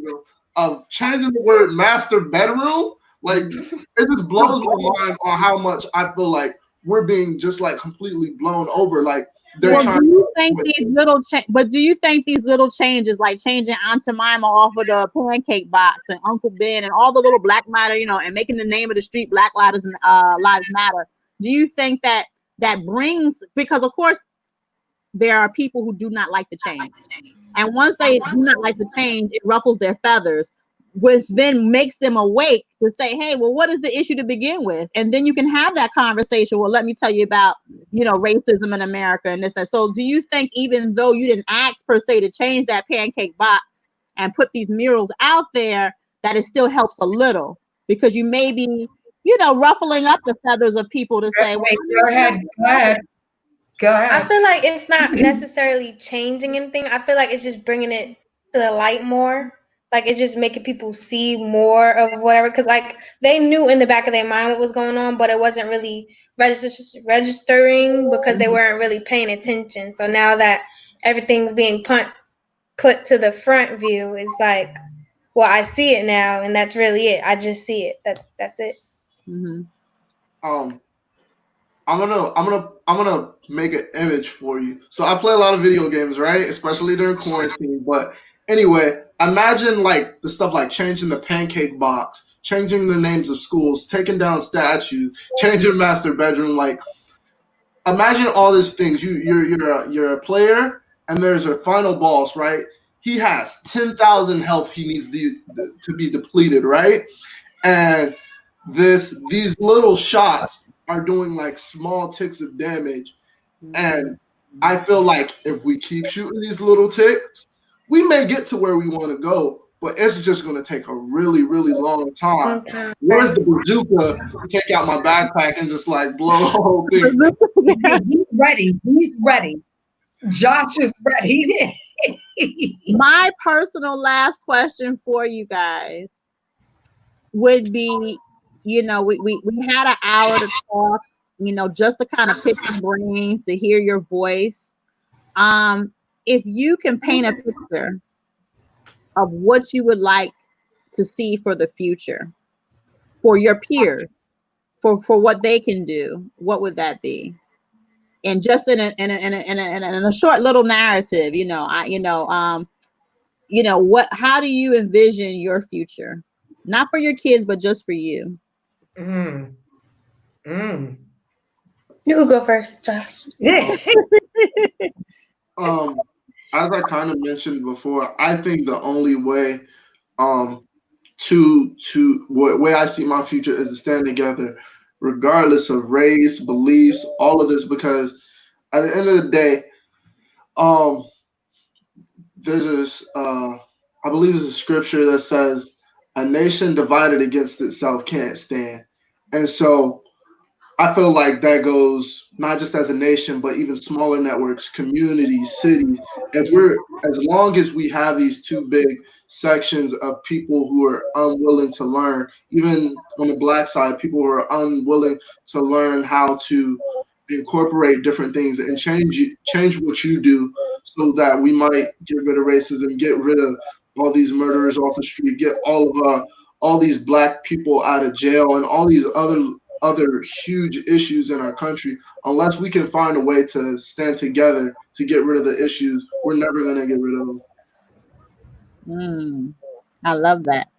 of changing the word master bedroom. Like it just blows my mind on how much I feel like we're being just like completely blown over. Like they're trying. Do you think these little but do you think these little changes, like changing Aunt Jemima off of the pancake box and Uncle Ben and all the little Black Matter, and making the name of the street Black Lives Matter? Do you think that brings, because of course there are people who do not like the change, and once they do not like the change, it ruffles their feathers, which then makes them awake to say, hey, well, what is the issue to begin with? And then you can have that conversation. Well, let me tell you about, racism in America and this. And so do you think even though you didn't ask per se to change that pancake box and put these murals out there, that it still helps a little? Because you may be, ruffling up the feathers of people to say, well, go ahead. I feel like it's not necessarily changing anything. I feel like it's just bringing it to the light more. Like it's just making people see more of whatever. Because like they knew in the back of their mind what was going on, but it wasn't really registering because they weren't really paying attention. So now that everything's being put to the front view, it's like, well, I see it now, and that's really it. I just see it. That's it. Mm-hmm. I'm gonna make an image for you. So I play a lot of video games, right? Especially during quarantine. But anyway, imagine like the stuff like changing the pancake box, changing the names of schools, taking down statues, changing master bedroom. Like imagine all these things. You're a player, and there's a final boss, right? He has 10,000 health. He needs to be depleted, right? And these little shots are doing like small ticks of damage, and I feel like if we keep shooting these little ticks, we may get to where we want to go, but it's just going to take a really, really long time. Where's the bazooka to take out my backpack and just like blow the whole thing? He's ready. He's ready. Josh is ready. My personal last question for you guys would be, we had an hour to talk, just to kind of pick your brains, to hear your voice. If you can paint a picture of what you would like to see for the future, for your peers, for what they can do, what would that be? And just in a short little narrative, how do you envision your future? Not for your kids, but just for you. You can go first, Josh. As I kind of mentioned before, I think the only way to way I see my future is to stand together, regardless of race, beliefs, all of this, because at the end of the day, there's this I believe there's a scripture that says a nation divided against itself can't stand. And so I feel like that goes not just as a nation, but even smaller networks, communities, cities. As long as we have these two big sections of people who are unwilling to learn. Even on the Black side, people who are unwilling to learn how to incorporate different things and change what you do, so that we might get rid of racism, get rid of all these murderers off the street, get all these Black people out of jail, and all these other huge issues in our country. Unless we can find a way to stand together to get rid of the issues, we're never going to get rid of them. I love that.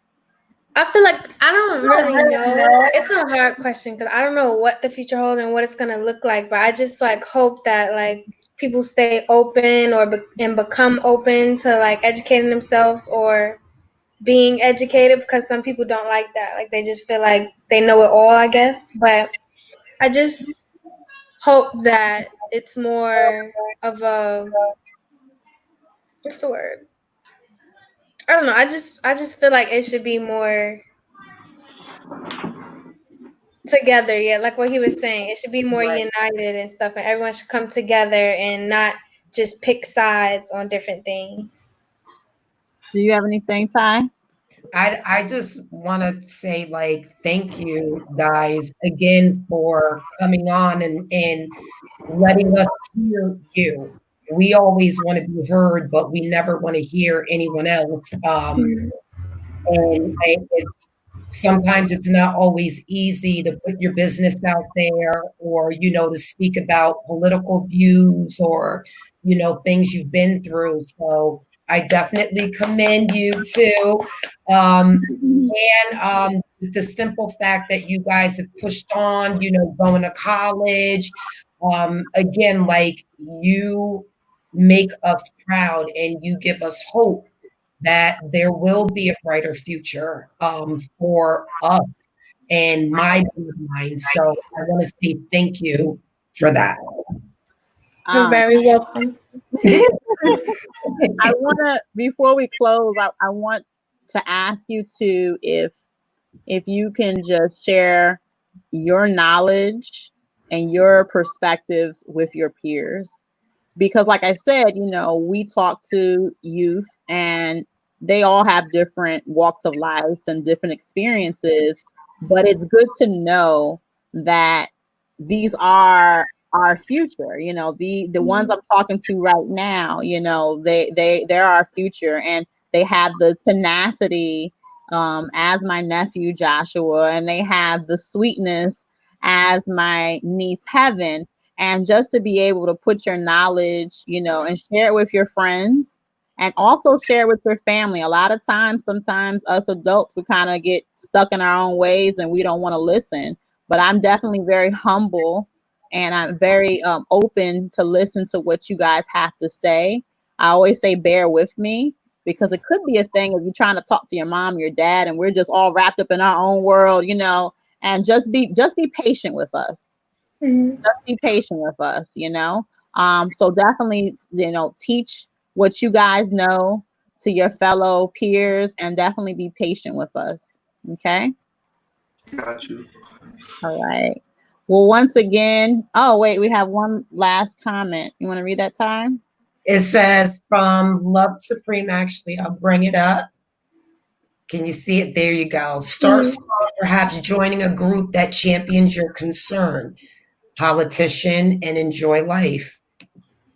I feel like I don't really know. It's a hard question because I don't know what the future holds and what it's gonna look like. But I just like hope that like people stay open and become open to like educating themselves or being educated, because some people don't like that. Like they just feel like they know it all, I guess. But I just hope that it's more of a, what's the word? I don't know. I just feel like it should be more together. Yeah, like what he was saying. It should be more united and stuff, and everyone should come together and not just pick sides on different things. Do you have anything, Ty? I just want to say, like, thank you guys again for coming on and letting us hear you. We always want to be heard, but we never want to hear anyone else. It's sometimes it's not always easy to put your business out there, or to speak about political views, or things you've been through. So I definitely commend you too. And the simple fact that you guys have pushed on, going to college, again, like, you make us proud and you give us hope that there will be a brighter future for us and my mind. So I want to say thank you for that. You're very welcome. I want to, before we close, I want to ask you to, if you can just share your knowledge and your perspectives with your peers. Because like I said, we talk to youth and they all have different walks of life and different experiences, but it's good to know that these are our future. The ones I'm talking to right now, they're our future, and they have the tenacity as my nephew Joshua, and they have the sweetness as my niece Heaven. And just to be able to put your knowledge, and share it with your friends, and also share it with your family. A lot of times, sometimes us adults, we kind of get stuck in our own ways and we don't want to listen. But I'm definitely very humble, and I'm very open to listen to what you guys have to say. I always say bear with me, because it could be a thing if you're trying to talk to your mom, your dad, and we're just all wrapped up in our own world, and just be patient with us. Just be patient with us, so definitely, teach what you guys know to your fellow peers, and definitely be patient with us. Okay. Got you. All right. Well, once again, oh wait, we have one last comment. You want to read that, Time? It says from Love Supreme. Actually, I'll bring it up. Can you see it? There you go. Start small, perhaps joining a group that champions your concern. Politician, and enjoy life.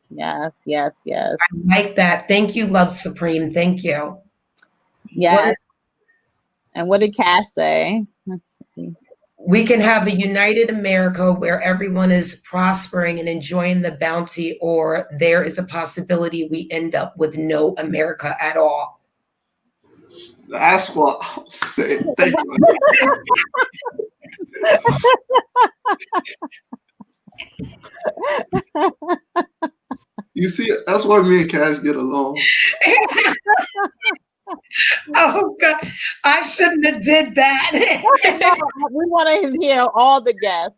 Yes. I like that. Thank you, Love Supreme. Thank you. Yes. And what did Cash say? We can have a united America where everyone is prospering and enjoying the bounty, or there is a possibility we end up with no America at all. That's what I'll say. Thank you. You see, that's why me and Cash get along. Oh God, I shouldn't have did that. We want to hear all the guests.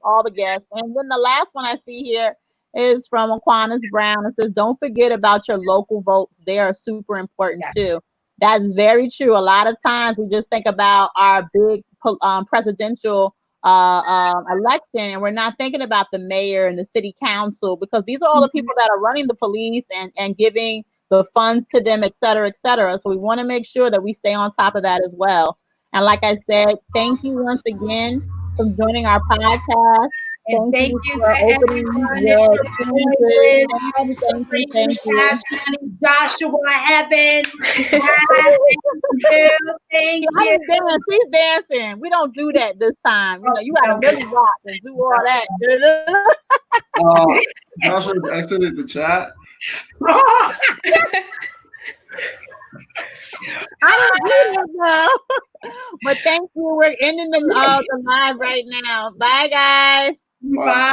And then the last one I see here is from Aquinas Brown. It says, don't forget about your local votes. They are super important too. That's very true. A lot of times we just think about our big presidential election, and we're not thinking about the mayor and the city council, because these are all the people that are running the police and giving the funds to them, et cetera, et cetera. So we want to make sure that we stay on top of that as well. And like I said, thank you once again for joining our podcast. And thank you for to opening everyone your that experiences. joined. Thank you. Joshua, Heaven. Thank you. She's dancing. We don't do that this time. You know, you gotta really rock and do all that. Joshua exited the chat. I don't know. But thank you. We're ending the live right now. Bye, guys. Bye.